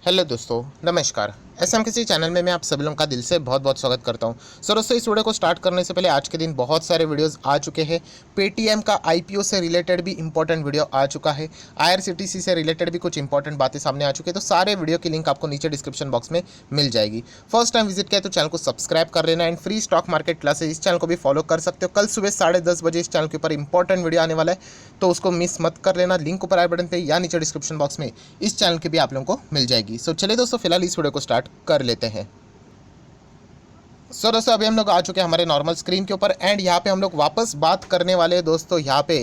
Hello दोस्तों, नमस्कार। SM किसी चैनल में मैं आप सभी लोगों का दिल से बहुत बहुत स्वागत करता हूं। सो दोस्तों, इस वीडियो को स्टार्ट करने से पहले आज के दिन बहुत सारे वीडियोस आ चुके हैं। पेटीएम का आईपीओ से रिलेटेड भी इंपॉर्टेंट वीडियो आ चुका है। आईआरसीटीसी से रिलेटेड भी कुछ इंपॉर्टेंट बातें सामने आ चुकी है। तो सारे वीडियो की लिंक आपको नीचे डिस्क्रिप्शन बॉक्स में मिल जाएगी। फर्स्ट टाइम विजिट किया तो चैनल को सब्सक्राइब कर लेना and free stock market classes इस चैनल को भी फॉलो कर सकते हो। कल सुबह 10:30 बजे इस चैनल के ऊपर इंपॉर्टेंट वीडियो आने वाला है, तो उसको मिस मत कर लेना। लिंक ऊपर आई बटन पे या नीचे डिस्क्रिप्शन बॉक्स में इस चैनल की भी आप लोगों को मिल जाएगी। सो चलिए दोस्तों, फिलहाल इस वीडियो को स्टार्ट कर लेते हैं। सो दोस्तों, अभी हम लोग आ चुके हैं हमारे नॉर्मल स्क्रीन के ऊपर एंड यहाँ पे हम लोग वापस बात करने वाले हैं दोस्तों यहाँ पे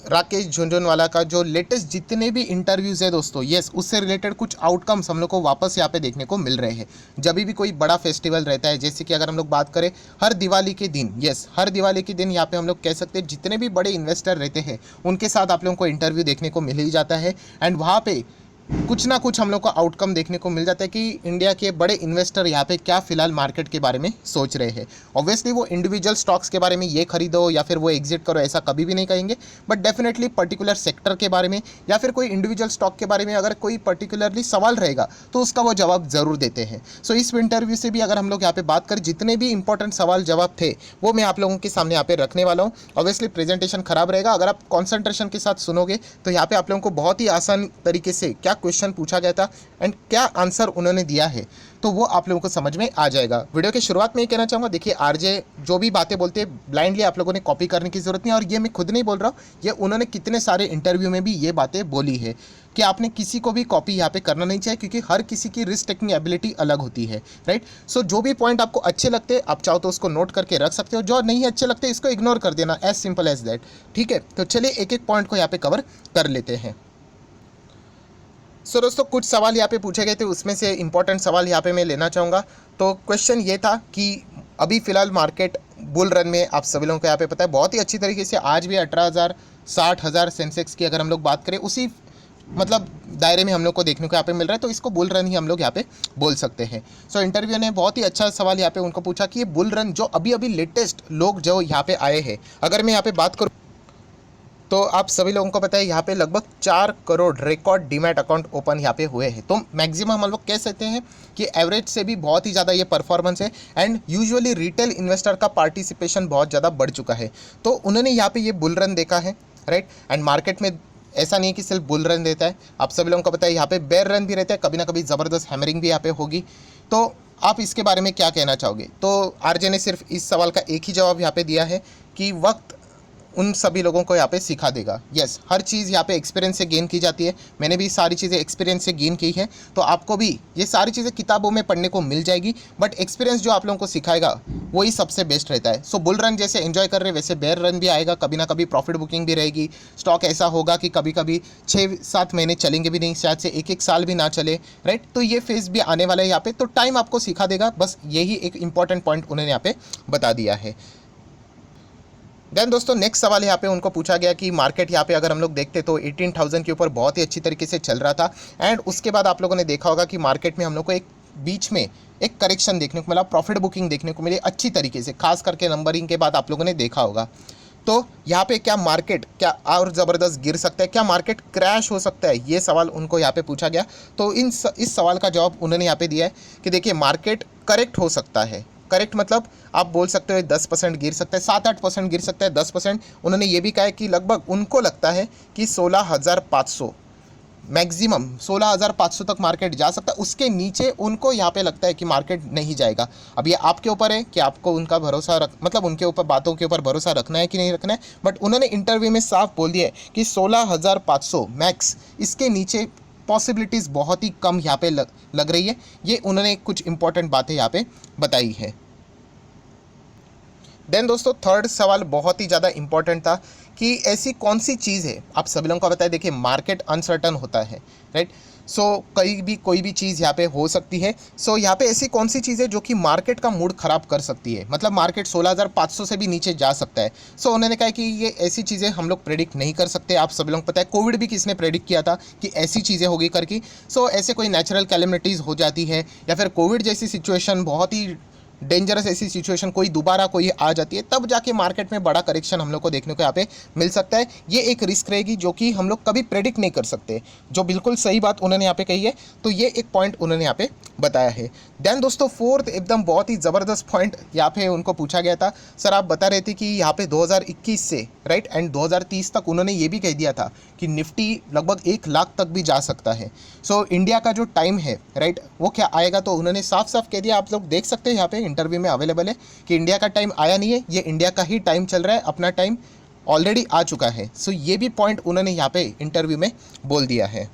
राकेश झुनझुनवाला का जो लेटेस्ट जितने भी इंटरव्यूज़ है दोस्तों, यस, उससे रिलेटेड कुछ आउटकम्स हम लोग को वापस यहाँ पे देखने को मिल रहे हैं। जब भी कोई बड़ा फेस्टिवल रहता है, जैसे कि अगर हम लोग बात करें हर दिवाली के दिन, यस, हर दिवाली के दिन यहाँ पे हम लोग कह सकते हैं जितने भी बड़े इन्वेस्टर रहते हैं उनके साथ आप लोगों को इंटरव्यू देखने को मिल ही जाता है एंड वहाँ पे कुछ ना कुछ हम लोग को आउटकम देखने को मिल जाता है कि इंडिया के बड़े इन्वेस्टर यहाँ पे क्या फिलहाल मार्केट के बारे में सोच रहे हैं। ऑब्वियसली वो इंडिविजुअल स्टॉक्स के बारे में ये खरीदो या फिर वो एग्जिट करो ऐसा कभी भी नहीं कहेंगे, बट डेफिनेटली पर्टिकुलर सेक्टर के बारे में या फिर कोई इंडिविजुअल स्टॉक के बारे में अगर कोई पर्टिकुलरली सवाल रहेगा तो उसका वो जवाब ज़रूर देते हैं। सो इस इंटरव्यू से भी अगर हम लोग यहाँ पे बात करें, जितने भी इंपॉर्टेंट सवाल जवाब थे वो मैं आप लोगों के सामने यहाँ पे रखने वाला हूँ। ऑब्वियसली प्रेजेंटेशन खराब रहेगा, अगर आप कॉन्सेंट्रेशन के साथ सुनोगे तो यहाँ पे आप लोगों को बहुत ही आसान तरीके से क्या क्वेश्चन पूछा गया था एंड क्या आंसर उन्होंने दिया है तो वो आप लोगों को समझ में आ जाएगा। वीडियो के शुरुआत में ये कहना चाहूँगा, देखिए आरजे जो भी बातें बोलते हैं ब्लाइंडली आप लोगों ने कॉपी करने की ज़रूरत नहीं, और ये मैं खुद नहीं बोल रहा हूँ, ये उन्होंने कितने सारे इंटरव्यू में भी ये बातें बोली है कि आपने किसी को भी कॉपी यहाँ पे करना नहीं चाहिए, क्योंकि हर किसी की रिस्क टेकिंग एबिलिटी अलग होती है, राइट। सो जो भी पॉइंट आपको अच्छे लगते हैं आप चाहो तो उसको नोट करके रख सकते हो, जो नहीं अच्छे लगते इसको इग्नोर कर देना, एज सिंपल एज दैट, ठीक है। तो चलिए एक एक पॉइंट को यहाँ पे कवर कर लेते हैं। सो दोस्तों, कुछ सवाल यहाँ पे पूछे गए थे, उसमें से इंपॉर्टेंट सवाल यहाँ पे मैं लेना चाहूँगा। तो क्वेश्चन ये था कि अभी फ़िलहाल मार्केट बुल रन में, आप सभी लोगों को यहाँ पे पता है बहुत ही अच्छी तरीके से आज भी 18,000 60,000 सेंसेक्स की अगर हम लोग बात करें उसी मतलब दायरे में हम लोग को देखने को यहाँ पे मिल रहा है, तो इसको बुल रन ही हम लोग यहाँ पे बोल सकते हैं। सो इंटरव्यू ने बहुत ही अच्छा सवाल यहाँ पे उनको पूछा कि ये बुल रन जो अभी अभी लेटेस्ट लोग जो यहाँ पे आए हैं, अगर मैं यहाँ पे बात करूँ तो आप सभी लोगों को पता है यहाँ पे लगभग 4 crore record demat account open यहाँ पे हुए हैं। तो मैक्सिमम हम लोग कह सकते हैं कि एवरेज से भी बहुत ही ज़्यादा ये परफॉर्मेंस है एंड यूजुअली रिटेल इन्वेस्टर का पार्टिसिपेशन बहुत ज़्यादा बढ़ चुका है। तो उन्होंने यहाँ पे ये बुल रन देखा है, राइट। एंड मार्केट में ऐसा नहीं है कि सिर्फ बुल रन देता है, आप सभी लोगों को पता है यहाँ पे बेयर रन भी रहता है, कभी ना कभी ज़बरदस्त हैमरिंग भी यहाँ पे होगी। तो आप इसके बारे में क्या कहना चाहोगे? तो आरजे ने सिर्फ इस सवाल का एक ही जवाब यहाँ पे दिया है कि वक्त उन सभी लोगों को यहाँ पे सिखा देगा। यस, हर चीज़ यहाँ पे एक्सपीरियंस से गेन की जाती है। मैंने भी सारी चीज़ें एक्सपीरियंस से गेन की है, तो आपको भी ये सारी चीज़ें किताबों में पढ़ने को मिल जाएगी, बट एक्सपीरियंस जो आप लोगों को सिखाएगा वही सबसे बेस्ट रहता है। सो बुल रन जैसे एंजॉय कर रहे हैं वैसे बेयर रन भी आएगा, कभी ना कभी प्रॉफिट बुकिंग भी रहेगी। स्टॉक ऐसा होगा कि कभी कभी 6-7 महीने चलेंगे भी नहीं, शायद से एक साल भी ना चले, राइट। तो ये फेज भी आने वाला है यहाँ पे, तो टाइम आपको सिखा देगा। बस यही एक इंपॉर्टेंट पॉइंट उन्होंने यहाँ पे बता दिया है। देन दोस्तों, नेक्स्ट सवाल यहाँ पे उनको पूछा गया कि मार्केट यहाँ पे अगर हम लोग देखते तो 18,000 के ऊपर बहुत ही अच्छी तरीके से चल रहा था एंड उसके बाद आप लोगों ने देखा होगा कि मार्केट में हम लोग को एक बीच में एक करेक्शन देखने को मिला, प्रॉफिट बुकिंग देखने को मिली अच्छी तरीके से, खास करके नंबरिंग के बाद आप लोगों ने देखा होगा। तो यहाँ पे क्या मार्केट क्या और ज़बरदस्त गिर सकता है, क्या मार्केट क्रैश हो सकता है, ये सवाल उनको यहाँ पे पूछा गया। तो इस सवाल का जवाब उन्होंने यहाँ पे दिया है कि देखिए मार्केट करेक्ट हो सकता है। करेक्ट मतलब आप बोल सकते हो 10% गिर सकता है, 7-8% गिर सकता है, 10%। उन्होंने ये भी कहा है कि लगभग उनको लगता है कि 16,500 मैक्सिमम 16,500 तक मार्केट जा सकता है, उसके नीचे उनको यहाँ पे लगता है कि मार्केट नहीं जाएगा। अब ये आपके ऊपर है कि आपको उनका भरोसा मतलब उनके ऊपर बातों के ऊपर भरोसा रखना है कि नहीं रखना है, बट उन्होंने इंटरव्यू में साफ बोल दिया है कि 16,500 मैक्स, इसके नीचे पॉसिबिलिटीज़ बहुत ही कम यहाँ पे लग रही है। ये उन्होंने कुछ इंपॉर्टेंट बातें यहाँ पे बताई है। देन दोस्तों, थर्ड सवाल बहुत ही ज़्यादा इंपॉर्टेंट था कि ऐसी कौन सी चीज़ है, आप सभी लोगों को पता है देखिए मार्केट अनसर्टन होता है, राइट। सो कोई भी चीज़ यहाँ पे हो सकती है। सो यहाँ पे ऐसी कौन सी चीज़ है जो कि मार्केट का मूड ख़राब कर सकती है, मतलब मार्केट 16,500 से भी नीचे जा सकता है। सो उन्होंने कहा कि ये ऐसी चीज़ें हम लोग प्रेडिक्ट नहीं कर सकते। आप सभी लोगों को पता है कोविड भी किसने प्रेडिक्ट किया था कि ऐसी चीज़ें होगी करके। सो ऐसे कोई नेचुरल कैलेमिटीज़ हो जाती है या फिर कोविड जैसी सिचुएशन बहुत ही डेंजरस ऐसी सिचुएशन कोई दोबारा कोई आ जाती है, तब जाके मार्केट में बड़ा करेक्शन हम लोग को देखने को यहाँ पे मिल सकता है। ये एक रिस्क रहेगी जो कि हम लोग कभी प्रेडिक्ट नहीं कर सकते, जो बिल्कुल सही बात उन्होंने यहाँ पे कही है। तो ये एक पॉइंट उन्होंने यहाँ पे बताया है। देन दोस्तों फोर्थ एकदम बहुत ही ज़बरदस्त पॉइंट यहाँ पे उनको पूछा गया था, सर आप बता रहे थे कि यहाँ पे 2021 से राइट एंड 2030 तक उन्होंने ये भी कह दिया था कि निफ्टी लगभग 1 लाख तक भी जा सकता है। सो इंडिया का जो टाइम है राइट वो क्या आएगा, तो उन्होंने साफ साफ कह दिया, आप लोग देख सकते हैं यहाँ पे इंटरव्यू में अवेलेबल है कि इंडिया का टाइम आया नहीं है, ये इंडिया का ही टाइम चल रहा है, अपना टाइम ऑलरेडी आ चुका है। सो ये भी पॉइंट उन्होंने यहाँ पे इंटरव्यू में बोल दिया है।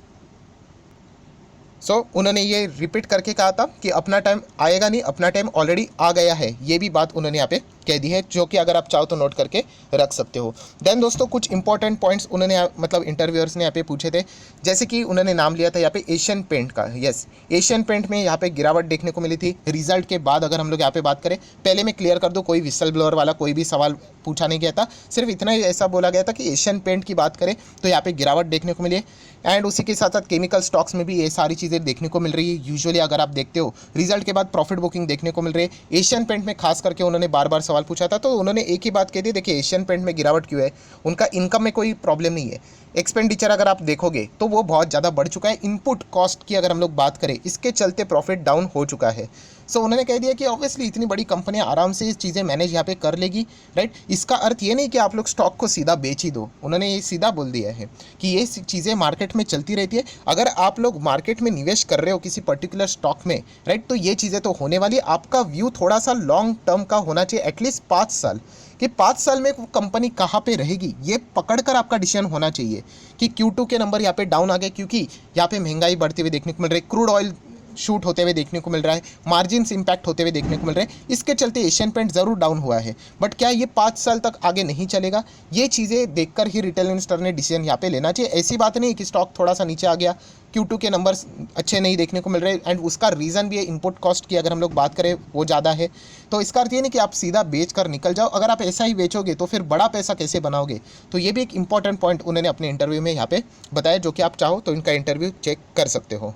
उन्होंने ये रिपीट करके कहा था कि अपना टाइम आएगा नहीं, अपना टाइम ऑलरेडी आ गया है, ये भी बात उन्होंने यहाँ पे कह दी है, जो कि अगर आप चाहो तो नोट करके रख सकते हो। देन दोस्तों कुछ इंपॉर्टेंट पॉइंट्स उन्होंने मतलब इंटरव्यूअर्स ने यहाँ पे पूछे थे, जैसे कि उन्होंने नाम लिया था यहाँ पे एशियन पेंट का। यस, एशियन पेंट में यहाँ पे गिरावट देखने को मिली थी रिजल्ट के बाद। अगर हम लोग यहाँ पे बात करें, पहले मैं क्लियर कर दूँ, कोई विसल ब्लोअर वाला कोई भी सवाल पूछा नहीं गया था, सिर्फ इतना ही ऐसा बोला गया था कि एशियन पेंट की बात करें तो यहाँ पे गिरावट देखने को मिली है। एंड उसी के साथ साथ केमिकल स्टॉक्स में भी ये सारी चीज़ें देखने को मिल रही है। यूजुअली अगर आप देखते हो रिजल्ट के बाद प्रॉफिट बुकिंग देखने को मिल रही है। एशियन पेंट में खास करके उन्होंने बार बार सवाल पूछा था, तो उन्होंने एक ही बात कह दी, देखिए एशियन पेंट में गिरावट क्यों है, उनका इनकम में कोई प्रॉब्लम नहीं है, एक्सपेंडिचर अगर आप देखोगे तो वो बहुत ज़्यादा बढ़ चुका है। इनपुट कॉस्ट की अगर हम लोग बात करें, इसके चलते प्रॉफिट डाउन हो चुका है। सो उन्होंने कह दिया कि ऑब्वियसली इतनी बड़ी कंपनियां आराम से ये चीज़ें मैनेज यहाँ पे कर लेगी, राइट। इसका अर्थ ये नहीं कि आप लोग स्टॉक को सीधा बेच ही दो, उन्होंने ये सीधा बोल दिया है कि ये चीज़ें मार्केट में चलती रहती है। अगर आप लोग मार्केट में निवेश कर रहे हो किसी पर्टिकुलर स्टॉक में, राइट, तो ये चीज़ें तो होने वाली। आपका व्यू थोड़ा सा लॉन्ग टर्म का होना चाहिए, एटलीस्ट 5 साल, कि 5 साल में कंपनी कहाँ पे रहेगी ये पकड़कर आपका डिसीजन होना चाहिए। कि Q2 के नंबर यहाँ पे डाउन आ गए क्योंकि यहाँ पे महंगाई बढ़ती हुई देखने को मिल रही है, क्रूड ऑयल शूट होते हुए देखने को मिल रहा है, मार्जिन्स इंपैक्ट होते हुए देखने को मिल रहे हैं, इसके चलते एशियन पेंट ज़रूर डाउन हुआ है। बट क्या ये 5 साल तक आगे नहीं चलेगा, ये चीज़ें देखकर ही रिटेल इन्वेस्टर ने डिसीजन यहाँ पे लेना चाहिए। ऐसी बात नहीं कि स्टॉक थोड़ा सा नीचे आ गया, Q2 के नंबर्स अच्छे नहीं देखने को मिल रहे, एंड उसका रीज़न भी है इनपुट कॉस्ट की अगर हम लोग बात करें वो ज़्यादा है। तो इसका अर्थ ये नहीं कि आप सीधा बेच कर निकल जाओ। अगर आप ऐसा ही बेचोगे तो फिर बड़ा पैसा कैसे बनाओगे। तो ये भी एक इंपॉर्टेंट पॉइंट उन्होंने अपने इंटरव्यू में यहाँ पे बताया, जो कि आप चाहो तो इनका इंटरव्यू चेक कर सकते हो।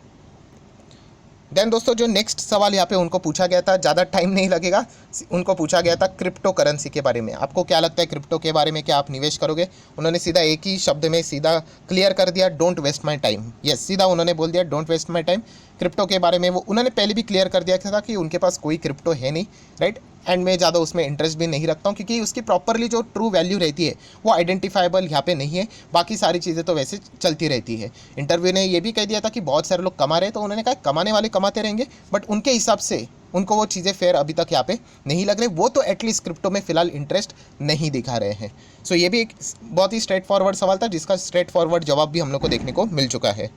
देन दोस्तों जो नेक्स्ट सवाल यहाँ पे उनको पूछा गया था, ज़्यादा टाइम नहीं लगेगा, उनको पूछा गया था क्रिप्टो करेंसी के बारे में। आपको क्या लगता है क्रिप्टो के बारे में, क्या आप निवेश करोगे। उन्होंने सीधा एक ही शब्द में सीधा क्लियर कर दिया, don't waste my time. Yes, सीधा उन्होंने बोल दिया don't waste my time. Crypto के बारे में वो उन्होंने पहले भी क्लियर कर दिया था कि उनके पास कोई क्रिप्टो है नहीं, राइट, एंड मैं ज़्यादा उसमें इंटरेस्ट भी नहीं रखता हूँ क्योंकि उसकी प्रॉपरली जो ट्रू वैल्यू रहती है वो आइडेंटिफाइबल यहाँ पे नहीं है। बाकी सारी चीज़ें तो वैसे चलती रहती है। इंटरव्यू ने ये भी कह दिया था कि बहुत सारे लोग कमा रहे हैं, तो उन्होंने कहा कमाने वाले कमाते रहेंगे, बट उनके हिसाब से उनको वो चीज़ें फेयर अभी तक यहाँ पे नहीं लग रही, वो तो एटलीस्ट क्रिप्टो में फिलहाल इंटरेस्ट नहीं दिखा रहे हैं। सो ये भी एक बहुत ही स्ट्रेट फॉरवर्ड सवाल था, जिसका स्ट्रेट फॉरवर्ड जवाब भी हम लोग को देखने को मिल चुका है।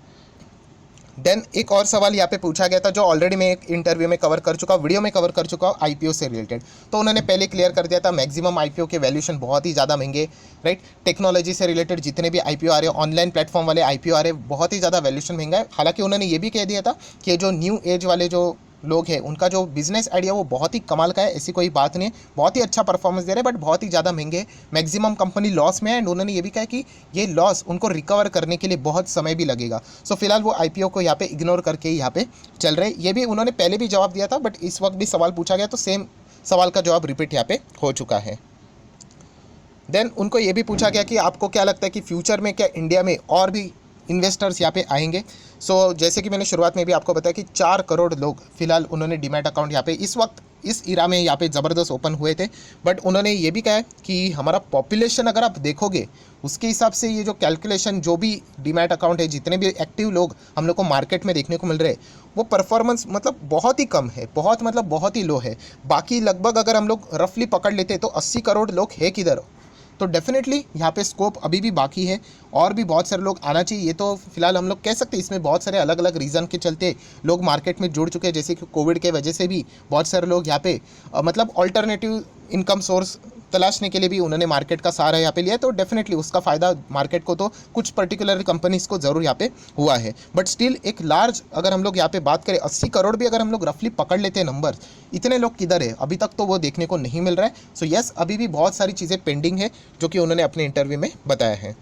देन एक और सवाल यहाँ पे पूछा गया था, जो ऑलरेडी मैं एक इंटरव्यू में कवर कर चुका हूँ, वीडियो में कवर कर चुका हूँ, आईपीओ से रिलेटेड। तो उन्होंने पहले क्लियर कर दिया था मैक्सिमम आईपीओ के वैल्यूएशन बहुत ही ज़्यादा महंगे, राइट। टेक्नोलॉजी से रिलेटेड जितने भी आईपीओ आ रहे हैं, ऑनलाइन प्लेटफॉर्म वाले आईपीओ आ रहे हैं, बहुत ही ज़्यादा वैल्यूएशन महंगा है। हालांकि उन्होंने ये भी कह दिया था कि जो न्यू एज वाले जो लोग हैं उनका जो बिजनेस आइडिया वो बहुत ही कमाल का है, ऐसी कोई बात नहीं है, बहुत ही अच्छा परफॉर्मेंस दे रहे हैं, बट बहुत ही ज़्यादा महंगे, मैक्सिमम कंपनी लॉस में है। एंड उन्होंने ये भी कहा कि ये लॉस उनको रिकवर करने के लिए बहुत समय भी लगेगा। सो फिलहाल वो आईपीओ को यहाँ पे इग्नोर करके यहाँ पे चल रहे। ये भी उन्होंने पहले भी जवाब दिया था, बट इस वक्त भी सवाल पूछा गया तो सेम सवाल का जवाब रिपीट यहाँ पे हो चुका है। देन उनको ये भी पूछा गया कि आपको क्या लगता है कि फ्यूचर में क्या इंडिया में और भी इन्वेस्टर्स यहाँ पे आएंगे। सो जैसे कि मैंने शुरुआत में भी आपको बताया कि 4 करोड़ लोग फिलहाल उन्होंने डीमैट अकाउंट यहाँ पे इस वक्त इस इरा में यहाँ पे ज़बरदस्त ओपन हुए थे। बट उन्होंने ये भी कहा है कि हमारा पॉपुलेशन अगर आप देखोगे उसके हिसाब से ये जो कैलकुलेशन, जो भी डीमैट अकाउंट है, जितने भी एक्टिव लोग हम लोग को मार्केट में देखने को मिल रहे हैं, वो परफॉर्मेंस मतलब बहुत ही कम है, बहुत मतलब बहुत ही लो है। बाकी लगभग अगर हम लोग रफली पकड़ लेते तो 80 करोड़ लोग है किधर। तो डेफिनेटली यहाँ पे स्कोप अभी भी बाकी है, और भी बहुत सारे लोग आना चाहिए। ये तो फिलहाल हम लोग कह सकते हैं, इसमें बहुत सारे अलग अलग रीज़न के चलते लोग मार्केट में जुड़ चुके हैं। जैसे कि कोविड के वजह से भी बहुत सारे लोग यहाँ पे मतलब ऑल्टरनेटिव इनकम सोर्स तलाशने के लिए भी उन्होंने मार्केट का सहारा यहाँ पे लिया। तो डेफिनेटली उसका फ़ायदा मार्केट को तो कुछ पर्टिकुलर कंपनीज को ज़रूर यहाँ पे हुआ है। बट स्टिल एक लार्ज अगर हम लोग यहाँ पे बात करें, 80 करोड़ भी अगर हम लोग रफली पकड़ लेते हैं नंबर, इतने लोग किधर है अभी तक तो वो देखने को नहीं मिल रहा है। सो यस, अभी भी बहुत सारी चीज़ें पेंडिंग है जो कि उन्होंने अपने इंटरव्यू में बताया है।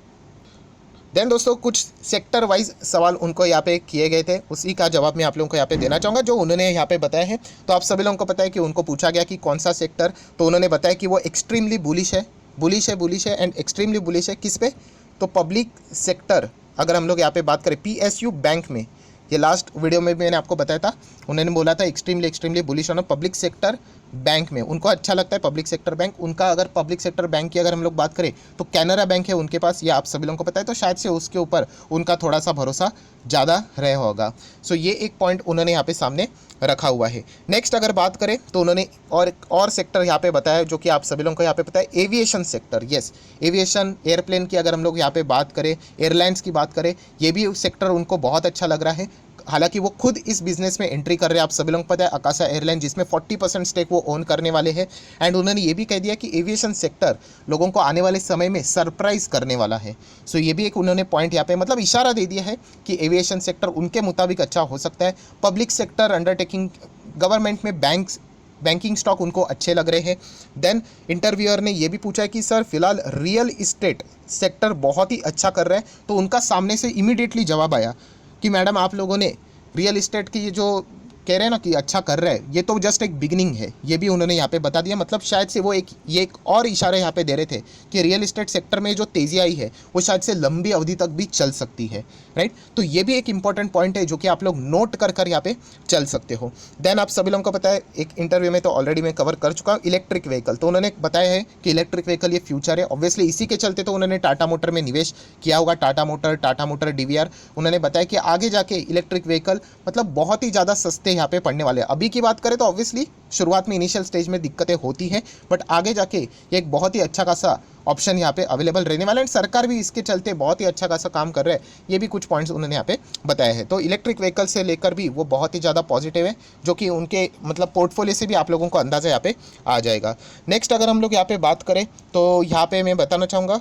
देन दोस्तों कुछ सेक्टर वाइज सवाल उनको यहाँ पे किए गए थे, उसी का जवाब मैं आप लोगों को यहाँ पे देना चाहूँगा जो उन्होंने यहाँ पे बताया है। तो आप सभी लोगों को पता है कि उनको पूछा गया कि कौन सा सेक्टर, तो उन्होंने बताया कि वो एक्सट्रीमली बुलिश है एंड एक्सट्रीमली बुलिश है किस पे, तो पब्लिक सेक्टर। अगर हम लोग यहाँ पे बात करें PSU बैंक में, ये लास्ट वीडियो में भी मैंने आपको बताया था, उन्होंने बोला था extremely bullish on public sector bank में, उनको अच्छा लगता है पब्लिक सेक्टर बैंक उनका। अगर पब्लिक सेक्टर बैंक की अगर हम लोग बात करें तो कैनरा बैंक है उनके पास, ये आप सभी लोगों को पता है, तो शायद से उसके ऊपर उनका थोड़ा सा भरोसा ज़्यादा रहा होगा। सो ये एक पॉइंट उन्होंने यहाँ पे सामने रखा हुआ है। नेक्स्ट अगर बात करें तो उन्होंने और सेक्टर यहाँ पे बताया जो कि आप सभी लोगों को यहाँ पे पता है, aviation sector. Yes, aviation airplane की अगर हम लोग यहाँ पे बात करें, एयरलाइंस की बात करें, ये भी सेक्टर उनको बहुत अच्छा लग रहा है। हालांकि वो खुद इस बिजनेस में एंट्री कर रहे हैं, आप सभी लोगों को पता है, आकाशा एयरलाइन जिसमें 40% स्टेक वो ओन करने वाले हैं। एंड उन्होंने ये भी कह दिया कि एविएशन सेक्टर लोगों को आने वाले समय में सरप्राइज करने वाला है। सो ये भी एक उन्होंने पॉइंट यहाँ पे मतलब इशारा दे दिया है कि एविएशन सेक्टर उनके मुताबिक अच्छा हो सकता है। पब्लिक सेक्टर अंडरटेकिंग, गवर्नमेंट में बैंकिंग स्टॉक उनको अच्छे लग रहे हैं। देन इंटरव्यूअर ने ये भी पूछा है कि सर फिलहाल रियल इस्टेट सेक्टर बहुत ही अच्छा कर रहा है, तो उनका सामने से इमीडिएटली जवाब आया कि मैडम आप लोगों ने रियल इस्टेट की ये जो कह रहे हैं ना कि अच्छा कर रहा है, ये तो जस्ट एक बिगिनिंग है, ये भी उन्होंने यहाँ पे बता दिया। मतलब शायद से वो ये एक और इशारा यहाँ पे दे रहे थे कि रियल इस्टेट सेक्टर में जो तेज़ी आई है वो शायद से लंबी अवधि तक भी चल सकती है, राइट। तो ये भी एक इंपॉर्टेंट पॉइंट है जो कि आप लोग नोट कर यहाँ पे चल सकते हो। देन आप सभी लोगों को पता है, एक इंटरव्यू में तो ऑलरेडी मैं कवर कर चुका हूँ, इलेक्ट्रिक व्हीकल। तो उन्होंने बताया है कि इलेक्ट्रिक व्हीकल ये फ्यूचर है, ऑब्वियसली इसी के चलते तो उन्होंने टाटा मोटर में निवेश किया होगा, टाटा मोटर DVR। उन्होंने बताया कि आगे जाके इलेक्ट्रिक व्हीकल मतलब बहुत ही ज़्यादा सस्ते यहाँ पे पड़ने वाले हैं। अभी की बात करें तो ऑब्वियसली शुरुआत में इनिशियल स्टेज में दिक्कतें होती हैं, बट आगे जाके ये एक बहुत ही अच्छा खासा ऑप्शन यहाँ पे अवेलेबल रहने वाला है। सरकार भी इसके चलते बहुत ही अच्छा खासा काम कर रहा है। ये भी कुछ पॉइंट्स उन्होंने यहाँ पे बताया है। तो इलेक्ट्रिक व्हीकल से लेकर भी वो बहुत ही ज़्यादा पॉजिटिव है, जो कि उनके मतलब पोर्टफोलियो से भी आप लोगों को अंदाज़ा यहाँ पे आ जाएगा। नेक्स्ट अगर हम लोग यहाँ पे बात करें तो यहाँ पे मैं बताना चाहूँगा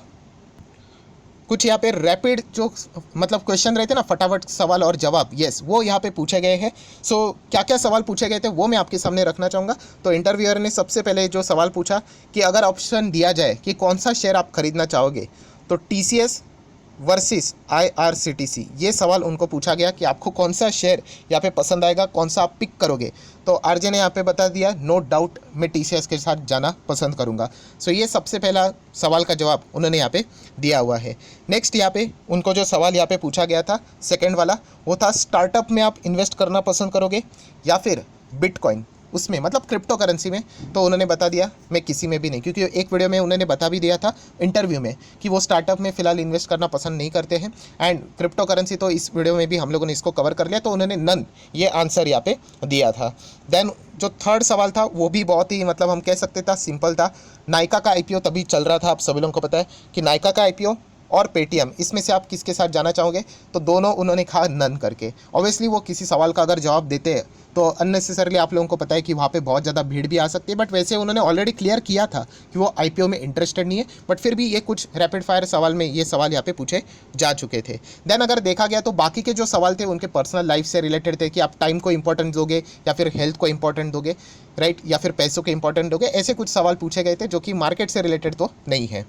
कुछ यहाँ पे रैपिड जो मतलब क्वेश्चन रहते हैं ना, फटाफट सवाल और जवाब, यस वो यहाँ पे पूछे गए हैं। सो क्या क्या सवाल पूछे गए थे वो मैं आपके सामने रखना चाहूँगा। तो इंटरव्यूअर ने सबसे पहले जो सवाल पूछा कि अगर ऑप्शन दिया जाए कि कौन सा शेयर आप खरीदना चाहोगे, तो TCS वर्सेस IRCTC, ये सवाल उनको पूछा गया कि आपको कौन सा शेयर यहाँ पे पसंद आएगा, कौन सा आप पिक करोगे। तो आरजे ने यहाँ पे बता दिया नो डाउट मैं TCS के साथ जाना पसंद करूँगा। सो ये सबसे पहला सवाल का जवाब उन्होंने यहाँ पे दिया हुआ है। नेक्स्ट यहाँ पे उनको जो सवाल यहाँ पे पूछा गया था सेकेंड वाला, वो था स्टार्टअप में आप इन्वेस्ट करना पसंद करोगे या फिर बिटकॉइन, उसमें मतलब क्रिप्टो करेंसी में। तो उन्होंने बता दिया मैं किसी में भी नहीं, क्योंकि एक वीडियो में उन्होंने बता भी दिया था इंटरव्यू में कि वो स्टार्टअप में फ़िलहाल इन्वेस्ट करना पसंद नहीं करते हैं। एंड क्रिप्टो करेंसी तो इस वीडियो में भी हम लोगों ने इसको कवर कर लिया, तो उन्होंने नन ये आंसर यहाँ पे दिया था। देन जो थर्ड सवाल था वो भी बहुत ही मतलब हम कह सकते था सिंपल था। नायका का IPO तभी चल रहा था, आप सभी लोगों को पता है कि नायका का IPO और पेटीएम, इसमें से आप किसके साथ जाना चाहोगे, तो दोनों उन्होंने कहा नन करके। ऑब्वियसली वो किसी सवाल का अगर जवाब देते हैं तो अननेसेसरली आप लोगों को पता है कि वहाँ पे बहुत ज़्यादा भीड़ भी आ सकती है, बट वैसे उन्होंने ऑलरेडी क्लियर किया था कि वो IPO में इंटरेस्टेड नहीं है, बट फिर भी ये कुछ रैपिड फायर सवाल में ये सवाल यहाँ पे पूछे जा चुके थे। देन अगर देखा गया तो बाकी के जो सवाल थे उनके पर्सनल लाइफ से रिलेटेड थे कि आप टाइम को इंपॉर्टेंस दोगे या फिर हेल्थ को इंपॉर्टेंट दोगे, राइट, या फिर पैसों को इंपॉर्टेंट दोगे। ऐसे कुछ सवाल पूछे गए थे जो कि मार्केट से रिलेटेड तो नहीं है।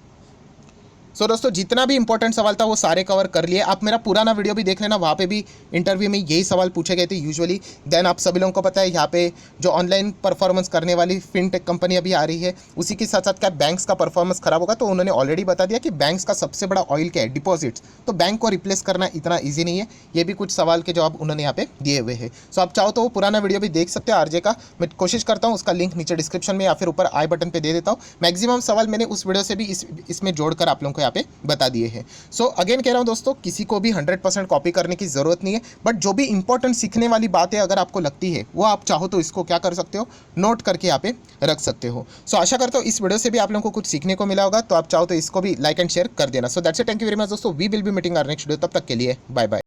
सो दोस्तों जितना भी इंपॉर्टेंट सवाल था वो सारे कवर कर लिए। आप मेरा पुराना वीडियो भी देख लेना, वहाँ पे भी इंटरव्यू में यही सवाल पूछे गए थे यूजुअली। देन आप सभी लोगों को पता है यहाँ पे जो ऑनलाइन परफॉर्मेंस करने वाली फिनटेक कंपनी अभी आ रही है, उसी के साथ साथ क्या बैंक्स का परफॉर्मेंस खराब होगा, तो उन्होंने ऑलरेडी बता दिया कि बैंक्स का सबसे बड़ा ऑयल क्या है, डिपॉजिट्स। तो बैंक को रिप्लेस करना इतना ईजी नहीं है। ये भी कुछ सवाल के जवाब उन्होंने यहाँ पे दिए हुए हैं। सो आप चाहो तो वो पुराना वीडियो भी देख सकते हो आरजे का, मैं कोशिश करता हूँ उसका लिंक नीचे डिस्क्रिप्शन में या फिर ऊपर आई बटन पर दे देता हूँ। मैक्सिमम सवाल मैंने उस वीडियो से भी इसमें जोड़कर आप लोगों को यहाँ पे बता दिए है। सो अगेन कह रहा हूं दोस्तों, किसी को भी 100% कॉपी करने की जरूरत नहीं है, बट जो भी इंपॉर्टेंट सीखने वाली बात है अगर आपको लगती है वो आप चाहो तो इसको क्या कर सकते हो, नोट करके यहाँ पे रख सकते हो। सो आशा करता हूं इस वीडियो से भी आप लोगों को कुछ सीखने को मिला होगा, तो आप चाहो तो इसको भी लाइक एंड शेयर कर देना। So that's it, thank you very much दोस्तों, we will be meeting our next video, तब तक के लिए बाय बाय।